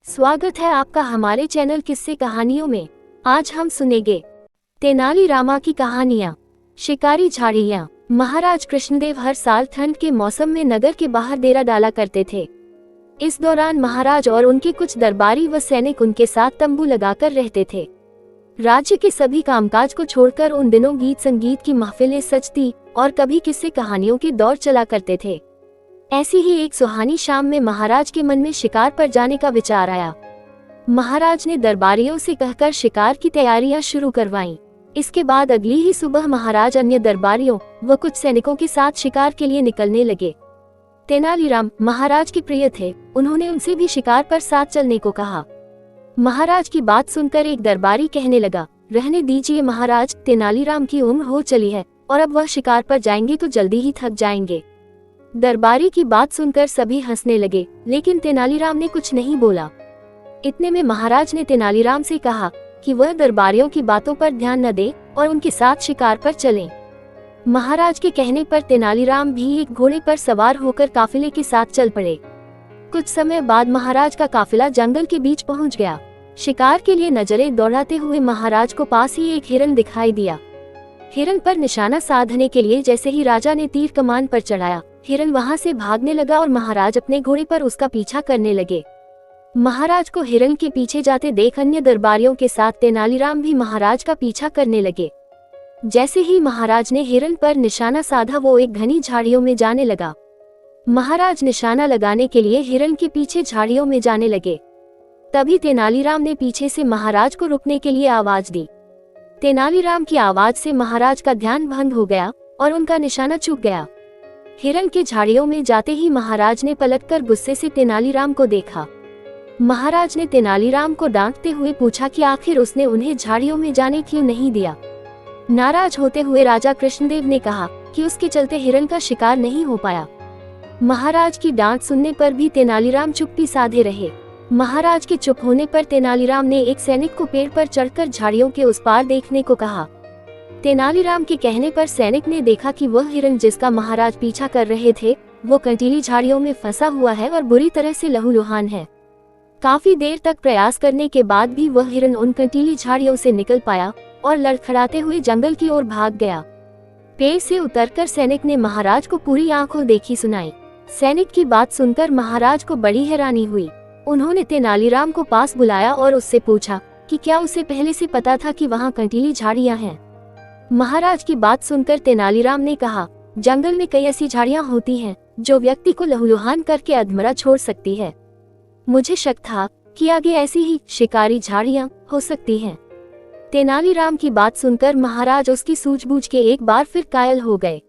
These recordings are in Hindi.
स्वागत है आपका हमारे चैनल किस्से कहानियों में। आज हम सुनेंगे तेनाली रामा की कहानियाँ। शिकारी झाड़ियाँ। महाराज कृष्णदेव हर साल ठंड के मौसम में नगर के बाहर डेरा डाला करते थे। इस दौरान महाराज और उनके कुछ दरबारी व सैनिक उनके साथ तंबू लगाकर रहते थे। राज्य के सभी कामकाज को छोड़कर उन दिनों गीत संगीत की महफिलें सजती और कभी किस्से कहानियों के दौर चला करते थे। ऐसी ही एक सुहानी शाम में महाराज के मन में शिकार पर जाने का विचार आया। महाराज ने दरबारियों से कहकर शिकार की तैयारियां शुरू करवाईं। इसके बाद अगली ही सुबह महाराज अन्य दरबारियों व कुछ सैनिकों के साथ शिकार के लिए निकलने लगे। तेनालीराम महाराज के प्रिय थे, उन्होंने उनसे भी शिकार पर साथ चलने को कहा। महाराज की बात सुनकर एक दरबारी कहने लगा, रहने दीजिए महाराज, तेनालीराम की उम्र हो चली है और अब वह शिकार पर जाएंगे तो जल्दी ही थक जाएंगे। दरबारी की बात सुनकर सभी हंसने लगे, लेकिन तेनालीराम ने कुछ नहीं बोला। इतने में महाराज ने तेनालीराम से कहा कि वह दरबारियों की बातों पर ध्यान न दे और उनके साथ शिकार पर चलें। महाराज के कहने पर तेनालीराम भी एक घोड़े पर सवार होकर काफिले के साथ चल पड़े। कुछ समय बाद महाराज का काफिला जंगल के बीच पहुंच गया। शिकार के लिए नजरें दौड़ाते हुए महाराज को पास ही एक हिरन दिखाई दिया। हिरन पर निशाना साधने के लिए जैसे ही राजा ने तीर कमान पर चढ़ाया, हिरन वहां से भागने लगा और महाराज अपने घोड़े पर उसका पीछा करने लगे। महाराज को हिरन के पीछे जाते देख अन्य दरबारियों के साथ तेनालीराम भी महाराज का पीछा करने लगे। जैसे ही महाराज ने हिरन पर निशाना साधा, वो एक घनी झाड़ियों में जाने लगा। महाराज निशाना लगाने के लिए हिरन के पीछे झाड़ियों में जाने लगे। तभी तेनालीराम ने पीछे से महाराज को रुकने के लिए आवाज दी। तेनालीराम की आवाज से महाराज का ध्यान भंग हो गया और उनका निशाना चूक गया। हिरन के झाड़ियों में जाते ही महाराज ने पलटकर गुस्से से तेनालीराम को देखा। महाराज ने तेनालीराम को डांटते हुए पूछा कि आखिर उसने उन्हें झाड़ियों में जाने क्यों नहीं दिया। नाराज होते हुए राजा कृष्णदेव ने कहा कि उसके चलते हिरन का शिकार नहीं हो पाया। महाराज की डांट सुनने पर भी तेनालीराम चुप्पी साधे रहे। महाराज के चुप होने पर तेनालीराम ने एक सैनिक को पेड़ पर चढ़कर झाड़ियों के उस पार देखने को कहा। तेनालीराम के कहने पर सैनिक ने देखा कि वह हिरन जिसका महाराज पीछा कर रहे थे, वो कंटीली झाड़ियों में फंसा हुआ है और बुरी तरह से लहूलुहान है। काफी देर तक प्रयास करने के बाद भी वह हिरन उन कंटीली झाड़ियों से निकल पाया और लड़खड़ाते हुए जंगल की ओर भाग गया। पेड़ से उतरकर सैनिक ने महाराज को पूरी आंखों देखी सुनाई। सैनिक की बात सुनकर महाराज को बड़ी हैरानी हुई। उन्होंने तेनालीराम को पास बुलाया और उससे पूछा कि क्या उसे पहले से पता था कि वहाँ कंटीली झाड़ियाँ हैं। महाराज की बात सुनकर तेनालीराम ने कहा, जंगल में कई ऐसी झाड़ियाँ होती हैं जो व्यक्ति को लहूलुहान करके अधमरा छोड़ सकती है। मुझे शक था कि आगे ऐसी ही शिकारी झाड़ियाँ हो सकती हैं। तेनालीराम की बात सुनकर महाराज उसकी सूझबूझ के एक बार फिर कायल हो गए।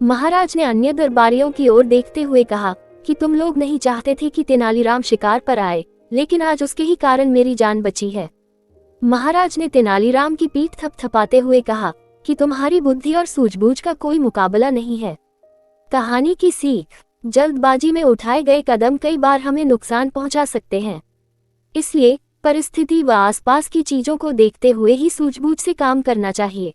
महाराज ने अन्य दरबारियों की ओर देखते हुए कहा कि तुम लोग नहीं चाहते थे कि तेनालीराम शिकार पर आए, लेकिन आज उसके ही कारण मेरी जान बची है। महाराज ने तेनालीराम की पीठ थपथपाते हुए कहा कि तुम्हारी बुद्धि और सूझबूझ का कोई मुकाबला नहीं है। कहानी की सीख, जल्दबाजी में उठाए गए कदम कई बार हमें नुकसान पहुंचा सकते हैं। इसलिए परिस्थिति व आसपास की चीजों को देखते हुए ही सूझबूझ से काम करना चाहिए।